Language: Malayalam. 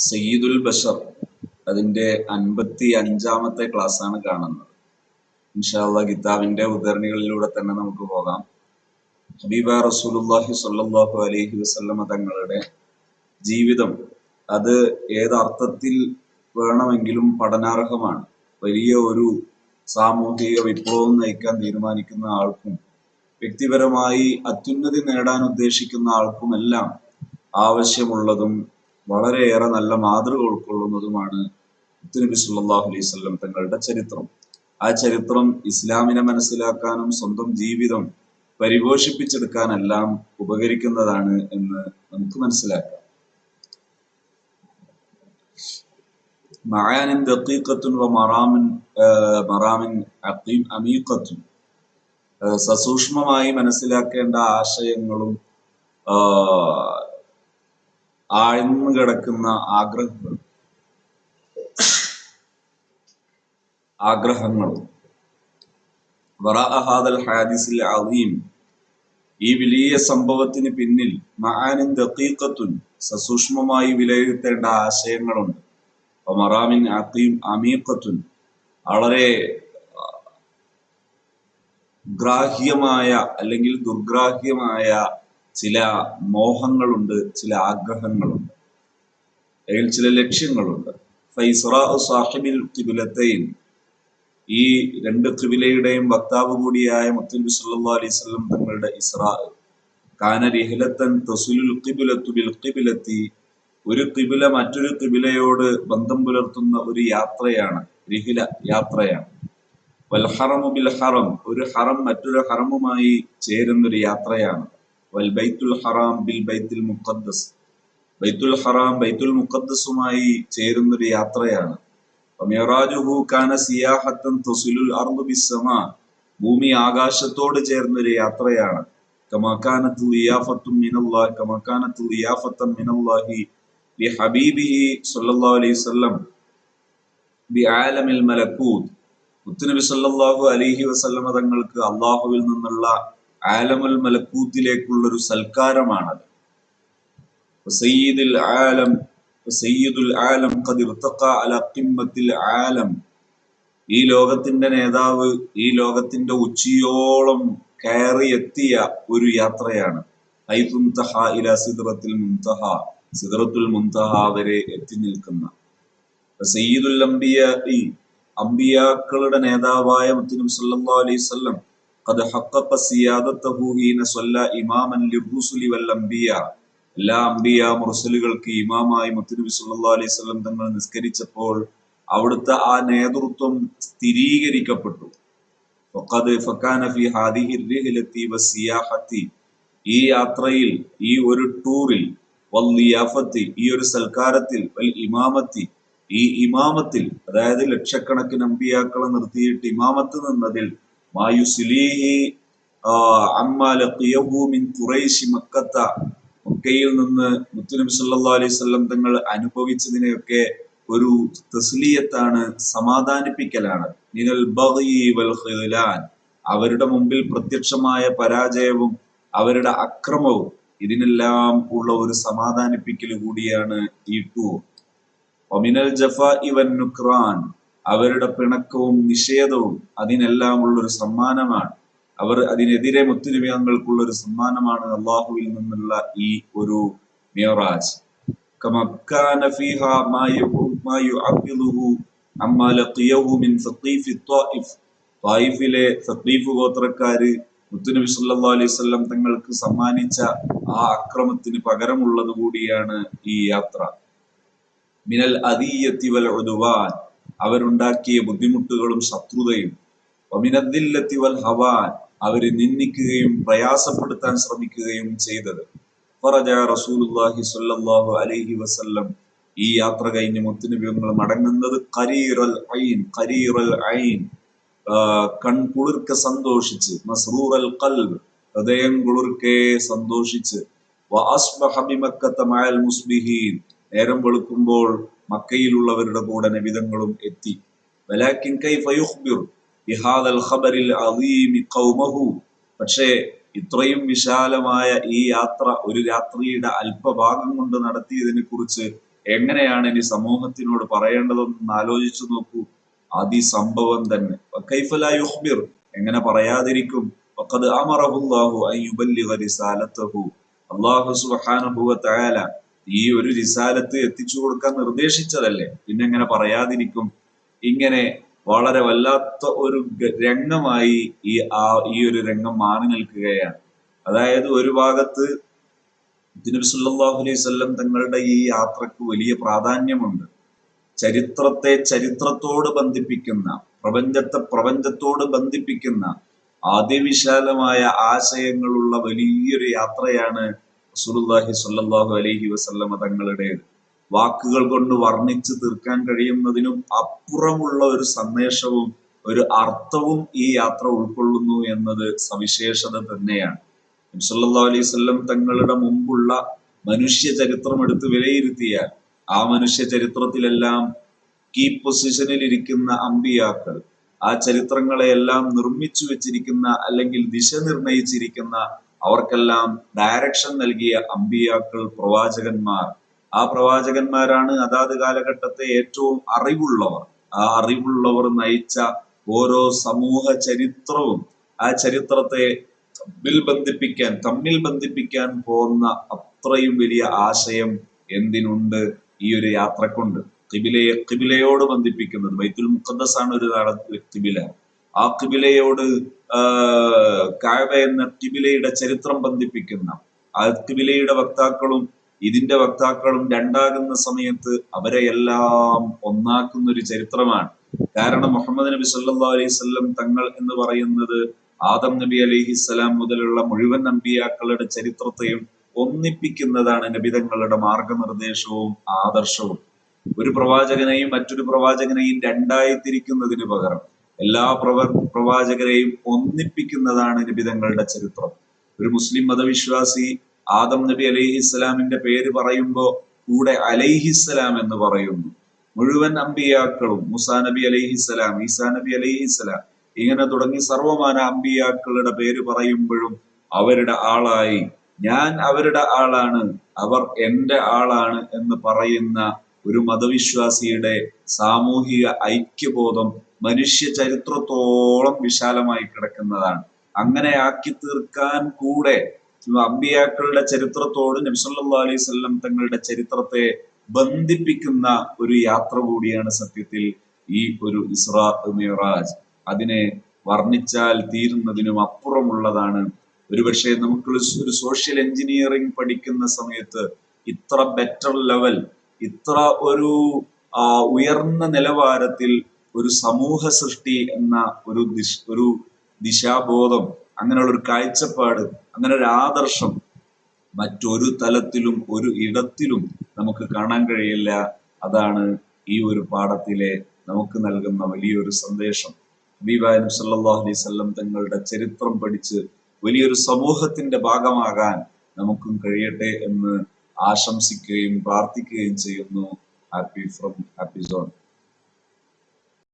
സയ്യിദുൽ ബഷർ അതിന്റെ 55-ാമത്തെ ക്ലാസ്സാണ് കാണുന്നത്. ഇൻഷാ അല്ലാഹ് കിതാബിന്റെ ഉദ്ധരണികളിലൂടെ തന്നെ നമുക്ക് പോകാം. ഹബീബ റസൂലുള്ളാഹി സ്വല്ലല്ലാഹു അലൈഹി വസല്ലമ തങ്ങളുടെ ജീവിതം അത് ഏതർത്ഥത്തിൽ വേണമെങ്കിലും പഠനാർഹമാണ്. വലിയ ഒരു സാമൂഹിക വിപ്ലവം നയിക്കാൻ തീരുമാനിക്കുന്ന ആൾക്കും വ്യക്തിപരമായി അത്യുന്നതി നേടാൻ ഉദ്ദേശിക്കുന്ന ആൾക്കുമെല്ലാം ആവശ്യമുള്ളതും വളരെയേറെ നല്ല മാതൃക ഉൾക്കൊള്ളുന്നതുമാണ് നബി സല്ലല്ലാഹു അലൈഹി വസല്ലം തങ്ങളുടെ ചരിത്രം. ആ ചരിത്രം ഇസ്ലാമിനെ മനസ്സിലാക്കാനും സ്വന്തം ജീവിതം പരിപോഷിപ്പിച്ചെടുക്കാനെല്ലാം ഉപകരിക്കുന്നതാണ് എന്ന് നമുക്ക് മനസ്സിലാക്കാം. മആനിൻ ദഖീഖത്തുൻ വ മറാമിൻ അമീഖത്തുൻ, സസൂക്ഷ്മമായി മനസ്സിലാക്കേണ്ട ആശയങ്ങളും ആഴ്ന്നു കിടക്കുന്ന ആഗ്രഹങ്ങളും വറാഅ ഹാദൽ ഹാദിസിൽ അളീം, ഈ വലിയ സംഭവത്തിന് പിന്നിൽ മആനിൻ ദഖീഖത്തുൻ, സസൂക്ഷ്മമായി വിലയിരുത്തേണ്ട ആശയങ്ങളുണ്ട്. മറാമിൻ അമീഖത്തുൻ, വളരെ ഗ്രാഹ്യമായ അല്ലെങ്കിൽ ദുർഗ്രാഹ്യമായ ചില മോഹങ്ങളുണ്ട്, ചില ആഗ്രഹങ്ങളുണ്ട്, അല്ലെങ്കിൽ ചില ലക്ഷ്യങ്ങളുണ്ട്. ഫൈസ്റാഉ സാഹിബിൽ ഖിബ്ലത്തൈൻ, ഈ രണ്ട് ഖിബിലയുടെയും വക്താവ് കൂടിയായ മുത്തനബി സല്ലല്ലാഹു അലൈഹി വസല്ലം തങ്ങളുടെ ഇസ്റാ കാന റിഹ്ലതൻ തസുലുൽ ഖിബ്ലത്തു ബിൽ ഖിബ്ലത്തി, ഒരു ഖിബില മറ്റൊരു ഖിബിലയോട് ബന്ധം പുലർത്തുന്ന ഒരു യാത്രയാണ് റിഹ്ല, യാത്രയാണ്. വൽ ഹറമു ബിൽ ഹറം, ഒരു ഹറം മറ്റൊരു ഹറമുമായി ചേരുന്നൊരു യാത്രയാണ്. വൽ ബൈത്തുൽ ഹറാം ബിൽ ബൈത്തുൽ മുഖദ്ദസ്, ബൈത്തുൽ ഹറാം ബൈത്തുൽ മുഖദ്ദസുമായി ചേരുന്നൊരു യാത്രയാണ്. മിഅ്റാജുഹു കാന സിയാഹത്തൻ തസിലുൽ അർദു ബിസ്സമാ, ഭൂമി ആകാശത്തോട് ചേർന്നൊരു യാത്രയാണ്. കമാ കാനത്ത് ളിയാഫത്തുൻ മിനല്ലാഹി, കമാ കാനത്ത് ളിയാഫത്തൻ മിനല്ലാഹി ലിഹബീബിഹി സ്വല്ലല്ലാഹു അലൈഹി വസല്ലം ബിആലമിൽ മലക്കൂത്ത്, മുത്തുനബി സല്ലല്ലാഹു അലൈഹി വസല്ലമ തങ്ങൾക്ക് അള്ളാഹുവിൽ നിന്നുള്ള ആലമുൽ മലക്കൂത്തിലേക്കുള്ളൊരു സൽക്കാരമാണത്. സയ്യിദുൽ ആലം ഖദ് ഇർതഖ അലാ ഖിമ്മത്തിൽ ആലം, ഈ ലോകത്തിന്റെ നേതാവ് ഈ ലോകത്തിന്റെ ഉച്ചിയോളം കയറി എത്തിയ ഒരു യാത്രയാണ്. ഹൈതുൻതഹ ഇലാ സിദ്റത്തുൽ മുൻതഹ, സിദ്റത്തുൽ മുൻതഹ വരെ എത്തി നിൽക്കുന്ന സയ്യിദുൽ അംബിയാഇ, അംബിയാക്കളുടെ നേതാവായ മുത്തുനബി സല്ലല്ലാഹു അലൈഹി വസല്ലം ഖദ് ഹഖഖ സിയാദതഹു ഹീന സ്വല്ല ഇമാമൻ ലിർറുസുലി വൽ അംബിയാ, എല്ലാ അംബിയ മുർസലുകൾക്ക് ഇമാമായി മുത്തുനബി സല്ലല്ലാഹു അലൈഹി വസല്ലം തങ്ങൾ നിസ്കരിച്ചപ്പോൾ അവിടുത്തെ ആ നേതൃത്വം സ്ഥിരീകരിക്കപ്പെട്ടു. ഫഖദ് ഫകാന ഫി ഹാദിഹി റിഹ്ലതി വസിയാഹതി, ഈ യാത്രയിൽ, ഈ ഒരു ടൂറിൽ, വൽ ലിയാഫത്തി, ഈ ഒരു സൽക്കാരത്തിൽ, വൽ ഇമാമത്തി, ഈ ഇമാമത്തിൽ, അതായത് ലക്ഷക്കണക്കിന് അമ്പിയാക്കളെ നിർത്തിയിട്ട് ഇമാമത്ത് നിന്നതിൽ, മായുസ്ലിഹി അമ്മാ ലഖിയഹു മിൻ ഖുറൈശി മക്കത്ത, മക്കയിൽ നിന്ന് മുത്തുനബി സല്ലല്ലാഹു അലൈഹി വസല്ലം തങ്ങൾ അനുഭവിച്ചതിനെയൊക്കെ ഒരു തസ്ലിയത്താണ്, സമാധാനിപ്പിക്കലാണ്. മിനൽ ബഗി വൽ ഖിലാൻ, അവരുടെ മുമ്പിൽ പ്രത്യക്ഷമായ പരാജയവും അവരുടെ അക്രമവും, ഇതിനെല്ലാം ഉള്ള ഒരു സമാധാനിപ്പിക്കൽ കൂടിയാണ് ഈ ടൂർ. വമിനൽ ജഫാഇ വൻ നുക്രാൻ, അവരുടെ പിണക്കവും നിഷേധവും അതിനെല്ലാം ഉള്ളൊരു സമ്മാനമാണ്. അവർ അതിനെതിരെ മുത്തുനബി തങ്ങൾക്കുള്ള ഒരു സമ്മാനമാണ് അള്ളാഹുവിൽ നിന്നുള്ള ഈ ഒരു മിഅ്റാജ്. കമാ കാന ഫീഹാ മാ യുഅബ്ബിദുഹു അമ്മാ ലഖിയഹു മിൻ സഖീഫി ത്വായിഫ്, ത്വായിഫിലെ സഖീഫ് ഗോത്രക്കാര് മുത്തുനബി സല്ലല്ലാഹു അലൈഹി വസല്ലം തങ്ങൾക്ക് സമ്മാനിച്ച ആ അക്രമത്തിന് പകരമുള്ളത് കൂടിയാണ് ഈ യാത്ര. മിനൽ അദിയ്യത്തി വൽ ഉദ്വാൻ, അവരുണ്ടാക്കിയ ബുദ്ധിമുട്ടുകളും ശത്രുതയും. വമിനദ്ദില്ലത്തി വൽ ഹവാൻ, അവര് നിന്ദിക്കുകയും പ്രയാസപ്പെടുത്താൻ ശ്രമിക്കുകയും ചെയ്തത്. ഫറജ റസൂലുള്ളാഹി സ്വല്ലല്ലാഹു അലൈഹി വസല്ലം, ഈ യാത്ര കഴിഞ്ഞ് മുത്തുനബി തങ്ങൾ മടങ്ങുന്നത് ഖരീറൽ ഐൻ, കൺകുളിർക്കെ സന്തോഷിച്ച്, മസ്റൂറൽ ഖൽബ്, ഹൃദയം കുളിർക്കെ സന്തോഷിച്ച്. വഅസ്ബഹ ബിമക്കത മഅൽ മുസ്ബിഹീൻ, നേരം വെളുക്കുമ്പോൾ മക്കയിലുള്ളവരുടെ കൂടെ നബി തങ്ങളും എത്തി. വലാകിൻ കൈഫ യുഖ്ബിർ ബിഹാദൽ ഖബറിൽ അളീമി ഖൗമഹു, പക്ഷേ ഇത്രയും വിശാലമായ ഈ യാത്ര ഒരു രാത്രിയുടെ അല്പഭാഗം കൊണ്ട് നടത്തിയതിനെ കുറിച്ച് എങ്ങനെയാണ് ഇനി സമൂഹത്തിനോട് പറയേണ്ടതെന്ന് ആലോചിച്ചു നോക്കൂ. അതിസംഭവം തന്നെ. വകൈഫ ലാ യുഖ്ബിർ, എങ്ങനെ പറയാതിരിക്കും. വഖദ് അമറഹുല്ലാഹു അൻ യുബല്ലിഗ റിസാലതഹു, അല്ലാഹു സുബ്ഹാനഹു വ തആല ഈ ഒരു റിസാലത്ത് എത്തിച്ചു കൊടുക്കാൻ നിർദ്ദേശിച്ചതല്ലേ, പിന്നെ എങ്ങനെ പറയാതിരിക്കും. ഇങ്ങനെ വളരെ വല്ലാത്ത ഒരു രംഗമായി ഈ ഒരു രംഗം മാറി നിൽക്കുകയാണ്. അതായത് ഒരു ഭാഗത്ത് നബി സല്ലല്ലാഹു അലൈഹി വസല്ലം തങ്ങളുടെ ഈ യാത്രക്ക് വലിയ പ്രാധാന്യമുണ്ട്. ചരിത്രത്തെ ചരിത്രത്തോട് ബന്ധിപ്പിക്കുന്ന, പ്രപഞ്ചത്തെ പ്രപഞ്ചത്തോട് ബന്ധിപ്പിക്കുന്ന അതിവിശാലമായ ആശയങ്ങളുള്ള വലിയൊരു യാത്രയാണ് റസൂലുള്ളാഹി സ്വല്ലല്ലാഹു അലൈഹി വസല്ലമ തങ്ങളുടേത്. വാക്കുകൾ കൊണ്ട് വർണ്ണിച്ചു തീർക്കാൻ കഴിയുന്നതിനും അപ്പുറമുള്ള ഒരു സന്ദേശവും ഒരു അർത്ഥവും ഈ യാത്ര ഉൾക്കൊള്ളുന്നു എന്നത് സവിശേഷത തന്നെയാണ്. നബി സല്ലല്ലാഹു അലൈഹി വസല്ലം തങ്ങളുടെ മുമ്പുള്ള മനുഷ്യ ചരിത്രം എടുത്ത് വിലയിരുത്തിയാൽ ആ മനുഷ്യ ചരിത്രത്തിലെല്ലാം കീ പൊസിഷനിൽ ഇരിക്കുന്ന അമ്പിയാക്കൾ, ആ ചരിത്രങ്ങളെയെല്ലാം നിർമ്മിച്ചു വെച്ചിരിക്കുന്ന അല്ലെങ്കിൽ ദിശ നിർണയിച്ചിരിക്കുന്ന, അവർക്കെല്ലാം ഡയറക്ഷൻ നൽകിയ അമ്പിയാക്കൾ, പ്രവാചകന്മാർ. ആ പ്രവാചകന്മാരാണ് അതാത് കാലഘട്ടത്തെ ഏറ്റവും അറിവുള്ളവർ. ആ അറിവുള്ളവർ നയിച്ച ഓരോ സമൂഹ ചരിത്രവും ആ ചരിത്രത്തെ തമ്മിൽ ബന്ധിപ്പിക്കാൻ പോകുന്ന അത്രയും വലിയ ആശയം എന്തിനുണ്ട് ഈ ഒരു യാത്രക്കുണ്ട്. കിബിലയോട് ബന്ധിപ്പിക്കുന്നത്. ബൈത്തുൽ മുഖദ്ദസ് ആണ് ഒരു കിബില. ആ കിബിലയോട് കഅബ എന്ന കിബിലയുടെ ചരിത്രം ബന്ധിപ്പിക്കുന്ന ആ കിബിലയുടെ വക്താക്കളും ഇതിന്റെ വക്താക്കളും രണ്ടാകുന്ന സമയത്ത് അവരെ എല്ലാം ഒന്നാക്കുന്ന ഒരു ചരിത്രമാണ്. കാരണം മുഹമ്മദ് നബി സല്ലല്ലാഹു അലൈഹി വസല്ലം തങ്ങൾ എന്ന് പറയുന്നത് ആദം നബി അലൈഹിസ്സലാം മുതലുള്ള മുഴുവൻ അമ്പിയാക്കളുടെ ചരിത്രത്തെയും ഒന്നിപ്പിക്കുന്നതാണ് നബിതങ്ങളുടെ മാർഗനിർദ്ദേശവും ആദർശവും. ഒരു പ്രവാചകനെയും മറ്റൊരു പ്രവാചകനെയും രണ്ടായി തിരിക്കുന്നതിന് പകരം എല്ലാ പ്രവാചകരെയും ഒന്നിപ്പിക്കുന്നതാണ് നബിതങ്ങളുടെ ചരിത്രം. ഒരു മുസ്ലിം മതവിശ്വാസി ആദം നബി അലൈഹിസ്സലാമിന്റെ പേര് പറയുമ്പോ കൂടെ അലൈഹിസ്സലാം എന്ന് പറയുന്നു. മുഴുവൻ അമ്പിയാക്കളും മൂസാ നബി അലൈഹിസ്സലാം, ഈസാ നബി അലൈഹിസ്സലാം, ഇങ്ങനെ തുടങ്ങി സർവമാന അമ്പിയാക്കളുടെ പേര് പറയുമ്പോഴും അവരുടെ ആളായി, ഞാൻ അവരുടെ ആളാണ്, അവർ എന്റെ ആളാണ് എന്ന് പറയുന്ന ഒരു മതവിശ്വാസിയുടെ സാമൂഹിക ഐക്യബോധം മനുഷ്യ ചരിത്രത്തോളം വിശാലമായി കിടക്കുന്നതാണ്. അങ്ങനെ ആക്കി തീർക്കാൻ കൂടെ അമ്പിയാക്കളുടെ ചരിത്രത്തോട് നബി സല്ലല്ലാഹു അലൈഹി വസല്ലം തങ്ങളുടെ ചരിത്രത്തെ ബന്ധിപ്പിക്കുന്ന ഒരു യാത്ര കൂടിയാണ് സത്യത്തിൽ ഈ ഒരു ഇസ്രാ മിഅ്റാജ്. അതിനെ വർണ്ണിച്ചാൽ തീരുന്നതിനും അപ്പുറമുള്ളതാണ്. ഒരുപക്ഷെ നമുക്ക് ഒരു സോഷ്യൽ എഞ്ചിനീയറിംഗ് പഠിക്കുന്ന സമയത്ത് ഇത്ര ബെറ്റർ ലെവൽ, ഇത്ര ഒരു ഉയർന്ന നിലവാരത്തിൽ ഒരു സമൂഹ സൃഷ്ടി എന്ന ഒരു ദിശാബോധം, അങ്ങനെയുള്ള ഒരു കാഴ്ചപ്പാട്, അങ്ങനെ ഒരു ആദർശം മറ്റൊരു തലത്തിലും ഒരു ഇടത്തിലും നമുക്ക് കാണാൻ കഴിയില്ല. അതാണ് ഈ ഒരു പാഠത്തിലെ നമുക്ക് നൽകുന്ന വലിയൊരു സന്ദേശം. ഹബീബായ നബി സല്ലല്ലാഹു അലൈഹി വസല്ലം തങ്ങളുടെ ചരിത്രം പഠിച്ച് വലിയൊരു സമൂഹത്തിന്റെ ഭാഗമാകാൻ നമുക്കും കഴിയട്ടെ എന്ന് ആശംസിക്കുകയും പ്രാർത്ഥിക്കുകയും ചെയ്യുന്നു. Happy from happy zone.